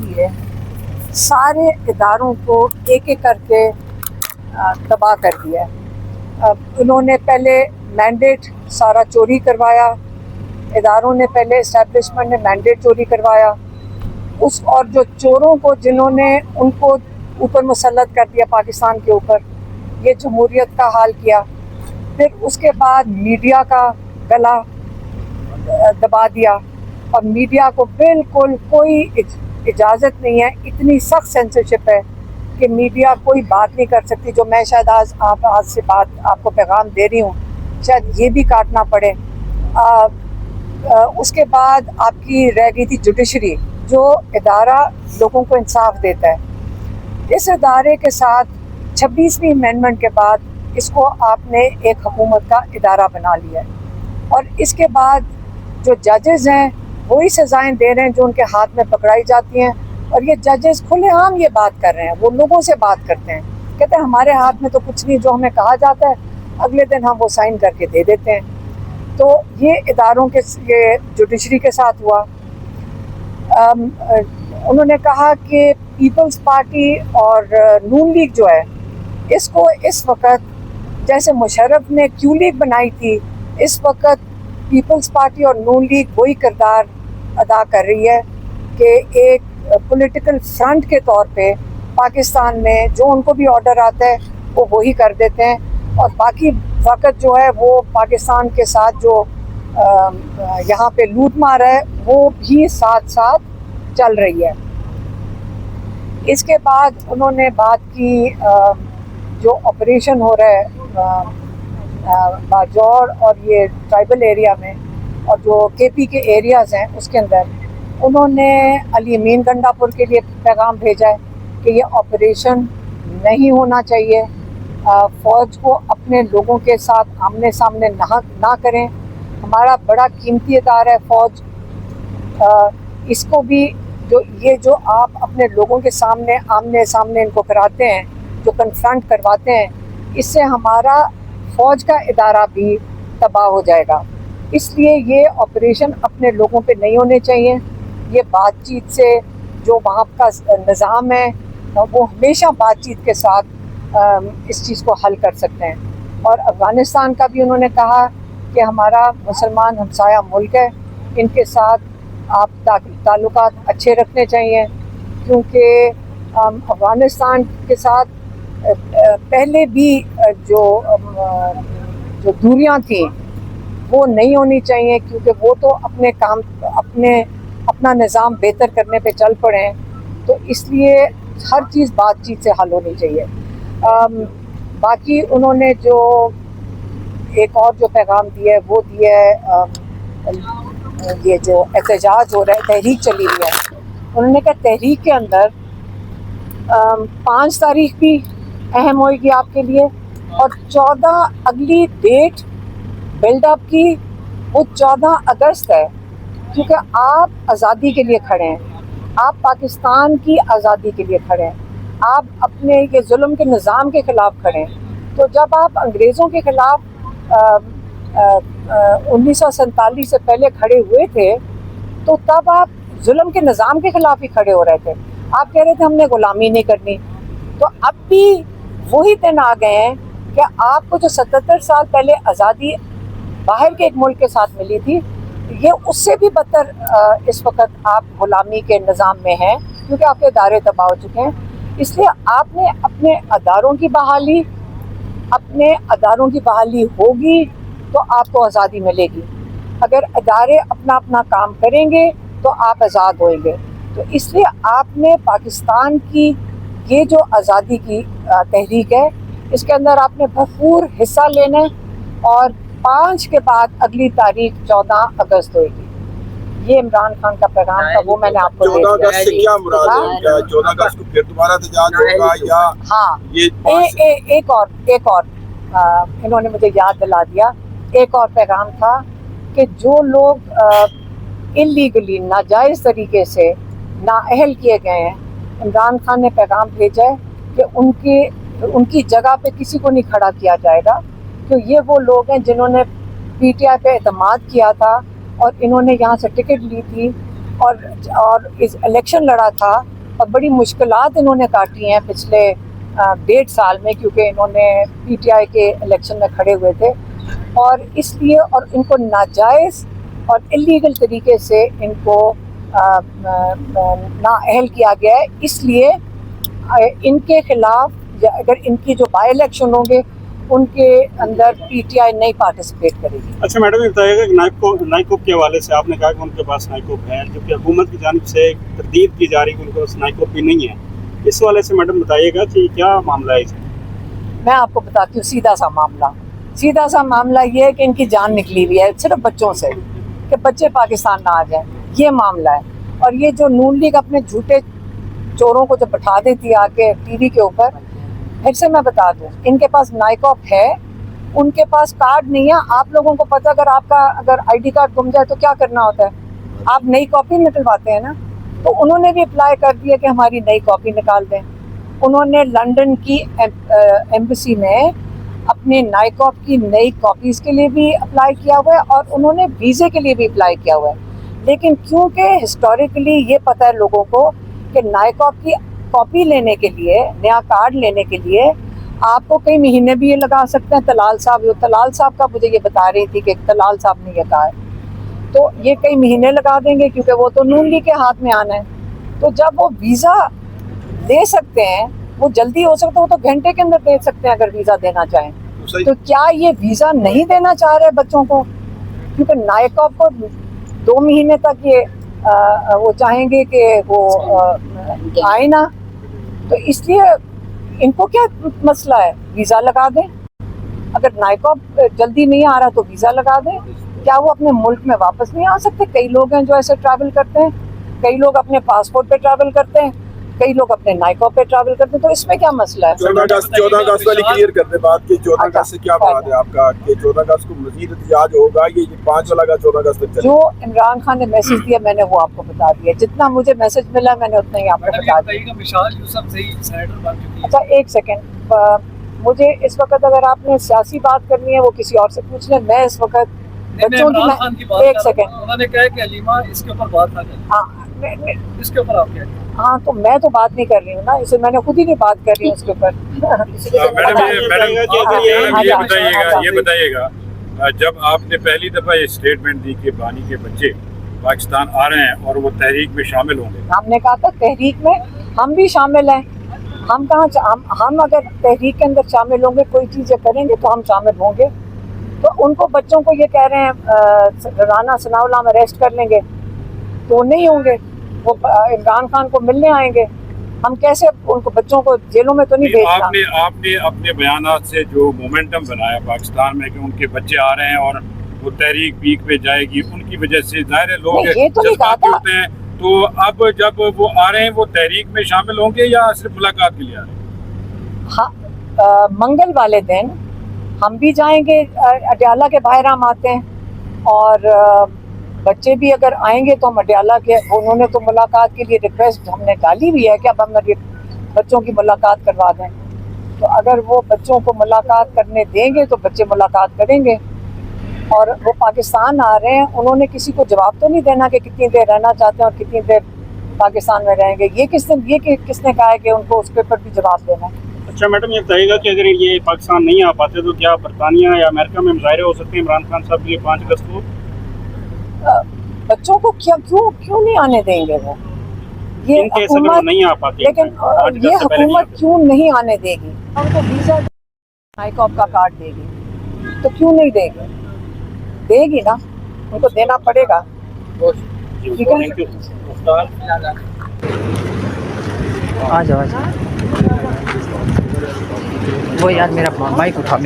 لیے سارے اداروں کو ایک ایک کر کے تباہ کر دیا ہے۔ انہوں نے پہلے مینڈیٹ سارا چوری کروایا، اداروں نے پہلے اسٹیبلشمنٹ نے مینڈیٹ چوری کروایا، اور جو چوروں کو جنہوں نے ان کو اوپر مسلط کر دیا پاکستان کے اوپر، یہ جمہوریت کا حال کیا۔ پھر اس کے بعد میڈیا کا گلا دبا دیا، اور میڈیا کو بالکل کوئی اجازت نہیں ہے، اتنی سخت سینسرشپ ہے کہ میڈیا کوئی بات نہیں کر سکتی، جو میں شاید آج سے بات آپ کو پیغام دے رہی ہوں، شاید یہ بھی کاٹنا پڑے۔ اس کے بعد آپ کی رہ گئی تھی جوڈیشری، جو ادارہ لوگوں کو انصاف دیتا ہے۔ اس ادارے کے ساتھ 26ویں امینڈمنٹ کے بعد اس کو آپ نے ایک حکومت کا ادارہ بنا لیا ہے، اور اس کے بعد جو ججز ہیں وہی سزائیں دے رہے ہیں جو ان کے ہاتھ میں پکڑائی جاتی ہیں، اور یہ ججز کھلے عام یہ بات کر رہے ہیں، وہ لوگوں سے بات کرتے ہیں، کہتے ہیں ہمارے ہاتھ میں تو کچھ نہیں، جو ہمیں کہا جاتا ہے اگلے دن ہم وہ سائن کر کے دے دیتے ہیں۔ تو یہ اداروں کے یہ جوڈیشری کے ساتھ ہوا۔ انہوں نے کہا کہ پیپلز پارٹی اور نون لیگ جو ہے، اس کو اس وقت جیسے مشرف نے کیو لیگ بنائی تھی، اس وقت پیپلز پارٹی اور نون لیگ وہی کردار ادا کر رہی ہے کہ ایک پولیٹیکل فرنٹ کے طور پہ پاکستان میں جو ان کو بھی آرڈر آتا ہے وہ وہی کر دیتے ہیں، اور باقی وقت جو ہے وہ پاکستان کے ساتھ جو یہاں پہ لوٹ مار ہے وہ بھی ساتھ ساتھ چل رہی ہے۔ اس کے بعد انہوں نے بات کی جو آپریشن ہو رہا ہے باجوڑ اور یہ ٹرائبل ایریا میں، اور جو کے پی کے ایریاز ہیں اس کے اندر، انہوں نے علی امین گنڈا پور کے لیے پیغام بھیجا ہے کہ یہ آپریشن نہیں ہونا چاہیے، فوج کو اپنے لوگوں کے ساتھ آمنے سامنے نہ کریں، ہمارا بڑا قیمتی ادارہ ہے فوج، اس کو بھی جو آپ اپنے لوگوں کے سامنے آمنے سامنے ان کو کراتے ہیں، جو کنفرنٹ کرواتے ہیں، اس سے ہمارا فوج کا ادارہ بھی تباہ ہو جائے گا۔ اس لیے یہ آپریشن اپنے لوگوں پہ نہیں ہونے چاہیے، یہ بات چیت سے جو وہاں کا نظام ہے وہ ہمیشہ بات چیت کے ساتھ اس چیز کو حل کر سکتے ہیں۔ اور افغانستان کا بھی انہوں نے کہا کہ ہمارا مسلمان ہمسایہ ملک ہے، ان کے ساتھ آپ تعلقات اچھے رکھنے چاہیے، کیونکہ افغانستان کے ساتھ پہلے بھی جو دوریاں تھیں وہ نہیں ہونی چاہیے، کیونکہ وہ تو اپنا نظام بہتر کرنے پہ چل پڑے ہیں، تو اس لیے ہر چیز بات چیت سے حل ہونی چاہیے۔ باقی انہوں نے جو ایک اور جو پیغام دیا ہے وہ دیا ہے یہ جو احتجاج ہو رہا ہے، تحریک چلی ہوئی ہے، انہوں نے کہا تحریک کے اندر 5 تاریخ بھی اہم ہوئے گی آپ کے لیے، اور 14 اگلی ڈیٹ بلڈ اپ کی وہ 14 اگست ہے، کیونکہ آپ آزادی کے لیے کھڑے ہیں، آپ پاکستان کی آزادی کے لیے کھڑے ہیں، آپ اپنے یہ ظلم کے نظام کے خلاف کھڑے ہیں۔ تو جب آپ انگریزوں کے خلاف 1947 سے پہلے کھڑے ہوئے تھے تو تب آپ ظلم کے نظام کے خلاف ہی کھڑے ہو رہے تھے، آپ کہہ رہے تھے ہم نے غلامی نہیں کرنی۔ تو اب بھی وہی دن آ گئے ہیں کہ آپ کو جو 77 سال پہلے آزادی باہر کے ایک ملک کے ساتھ ملی تھی، یہ اس سے بھی بدتر اس وقت آپ غلامی کے نظام میں ہیں، کیونکہ آپ کے ادارے تباہ ہو چکے ہیں۔ اس لیے آپ نے اپنے اداروں کی بحالی ہوگی تو آپ کو آزادی ملے گی، اگر ادارے اپنا کام کریں گے تو آپ آزاد ہوئیں گے۔ تو اس لیے آپ نے پاکستان کی یہ جو آزادی کی تحریک ہے، اس کے اندر آپ نے بھرپور حصہ لینا ہے، اور 5 کے بعد اگلی تاریخ 14 اگست ہوئے گی۔ یہ عمران خان کا پیغام تھا، وہ میں نے آپ کو دے دیا۔ 14 اگست سے کیا مراد ہے؟ 14 اگست کو پھر دوبارہ احتجاج ہوگا یا ایک اور انہوں نے مجھے یاد دلا دیا، ایک اور پیغام تھا کہ جو لوگ انلیگلی ناجائز طریقے سے نااہل کیے گئے ہیں، عمران خان نے پیغام بھیجا ہے کہ ان کی جگہ پہ کسی کو نہیں کھڑا کیا جائے گا، کہ یہ وہ لوگ ہیں جنہوں نے پی ٹی آئی پہ اعتماد کیا تھا، اور انہوں نے یہاں سے ٹکٹ لی تھی اور اس الیکشن لڑا تھا اور بڑی مشکلات انہوں نے کاٹی ہیں پچھلے 1.5 سال میں، کیونکہ انہوں نے پی ٹی آئی کے الیکشن میں کھڑے ہوئے تھے، اور اس لیے اور ان کو ناجائز اور اللیگل طریقے سے ان کو نااہل کیا گیا ہے. اس لیے ان کے خلاف اگر ان کی جو بائی الیکشن ہوں گے ان کے اندر پی ٹی آئی نہیں پارٹیسپیٹ کرے گی. اچھا میڈم، یہ بتائیے گا کہ نائکوپ کے حوالے سے آپ نے کہا کہ ان کے پاس نائکوپ ہے، جبکہ حکومت کی جانب سے ایک تردید کی جا رہی کہ ان کے پاس نائکوپ بھی نہیں ہے. اس حوالے سے میڈم بتائیے گا کہ کیا معاملہ ہے اس میں؟ میں آپ کو بتاتی ہوں سیدھا سا معاملہ یہ ہے کہ ان کی جان نکلی ہوئی ہے صرف بچوں سے، کہ بچے پاکستان نہ آ جائیں، یہ معاملہ ہے. اور یہ جو نون لیگ اپنے جھوٹے چوروں کو جو بٹھا دیتی آ کے ٹی وی کے اوپر، پھر سے میں بتا دوں ان کے پاس نائکوپ ہے، ان کے پاس کارڈ نہیں ہے. آپ لوگوں کو پتہ اگر آئی ڈی کارڈ گم جائے تو کیا کرنا ہوتا ہے؟ آپ نئی کاپی نکلواتے ہیں نا. تو انہوں نے بھی اپلائی کر دیا کہ ہماری نئی کاپی نکال دیں. انہوں نے لنڈن کی ایمبیسی میں اپنے نائکوپ کی نئی کاپیز کے لیے بھی اپلائی کیا ہوا ہے اور انہوں نے ویزے کے لیے بھی اپلائی کیا ہوا ہے. لیکن کیونکہ ہسٹوریکلی یہ پتہ ہے لوگوں کو کہ نائکوپ کی کاپی لینے کے لیے، نیا کارڈ لینے کے لیے آپ کو کئی مہینے بھی یہ لگا سکتے ہیں. طلال صاحب کا مجھے یہ بتا رہی تھی کہ طلال صاحب نے یہ کہا ہے، تو یہ کئی مہینے لگا دیں گے کیونکہ وہ تو نون لیگ کے ہاتھ میں آنا ہے. تو جب وہ ویزا دے سکتے ہیں، وہ جلدی ہو سکتا ہے، وہ تو گھنٹے کے اندر دے سکتے ہیں اگر ویزا دینا چاہیں. تو کیا یہ ویزا نہیں دینا چاہ رہے بچوں کو؟ کیونکہ نائکوپ کو 2 مہینے تک یہ وہ چاہیں گے کہ وہ آئے نا. تو اس لیے ان کو کیا مسئلہ ہے؟ ویزا لگا دیں. اگر نائکوپ جلدی نہیں آ رہا تو ویزا لگا دیں. کیا وہ اپنے ملک میں واپس نہیں آ سکتے؟ کئی لوگ ہیں جو ایسے ٹریول کرتے ہیں، کئی لوگ اپنے پاسپورٹ پہ ٹریول کرتے ہیں، کئی لوگ اپنے نائکوپ پہ ٹریول کرتے ہیں. تو اس میں کیا مسئلہ ہے؟ 14 اگست والی کلیئر کرتے بات کہ 14 اگست سے کیا مراد ہے آپ کا کہ 14 اگست کو مزید احتجاج ہوگا؟ یہ 5 والا 14 اگست تک چلے؟ جو عمران خان نے میسج دیا میں نے وہ آپ کو بتا دیا. جتنا مجھے میسج ملا میں نے اتنا ہی آپ کو بتا دیا. اچھا ایک سیکنڈ، مجھے اس وقت اگر آپ نے سیاسی بات کرنی ہے وہ کسی اور سے پوچھ لیں. میں اس وقت بچوں کی ایک سیکنڈ، انہوں نے کہا کہ علیمہ اس کے اوپر بات نہ کریں، اس کے اوپر آپ کیا کہیں؟ ہاں تو میں تو بات نہیں کر رہی ہوں نا، اسے میں نے خود ہی نہیں بات کر رہی ہوں اس کے اوپر. یہ بتائیے گا جب آپ نے پہلی دفعہ یہ اسٹیٹمنٹ دی کہ بانی کے بچے پاکستان آ رہے ہیں اور وہ تحریک میں شامل ہوں گے، ہم نے کہا تھا تحریک میں ہم بھی شامل ہیں. ہم اگر تحریک کے اندر شامل ہوں گے، کوئی چیزیں کریں گے تو ہم شامل ہوں گے. تو ان کو بچوں کو یہ کہہ رہے ہیں رانا ثناء اللہ ہم اریسٹ کر لیں گے، تو وہ نہیں ہوں گے. وہ عمران خان کو ملنے آئیں گے. ہم کیسے ان کو بچوں کو جیلوں میں تو نہیں بھیجنا. آپ نے اپنے بیانات سے جو مومنٹم بنایا پاکستان میں کہ ان کے بچے آ رہے ہیں اور وہ تحریک پیک پہ جائے گی، ان کی وجہ سے ظاہر ہے لوگ جذباتی ہوتے ہیں. تو اب جب وہ آ رہے ہیں وہ تحریک میں شامل ہوں گے یا صرف ملاقات کے لیے آ رہے ہیں؟ ہاں، منگل والے دن ہم بھی جائیں گے. اڈیالہ کے باہر ہم آتے ہیں اور بچے بھی اگر آئیں گے تو ہم اڈیالہ کے، انہوں نے تو ملاقات کے لیے ریکویسٹ ہم نے ڈالی ہوئی ہے کہ اب ہم بچوں کی ملاقات کروا دیں. تو اگر وہ بچوں کو ملاقات کرنے دیں گے تو بچے ملاقات کریں گے. اور وہ پاکستان آ رہے ہیں، انہوں نے کسی کو جواب تو نہیں دینا کہ کتنی دیر رہنا چاہتے ہیں اور کتنی دیر پاکستان میں رہیں گے. یہ کس نے کہا ہے کہ ان کو اس پیپر بھی جواب دینا ہے؟ اچھا میڈم، یہ بتائیے گا کہ اگر یہ پاکستان نہیں آ پاتے تو کیا برطانیہ یا امریکہ میں مظاہرے ہو سکتے ہیں عمران خان صاحب کے 5 اگست کو؟ بچوں کو کیوں نہیں آنے دیں گے وہ؟ یہ حکومت نہیں آ پاتی، لیکن یہ حکومت کیوں نہیں آنے دے گی؟ ان کو ویزا نائکوپ کا کارڈ دے گی تو کیوں نہیں دے گی؟ دے گی نا، ان کو دینا پڑے گا. ٹھیک ہے، آ جاؤ وہ یار میرا مائک اٹھا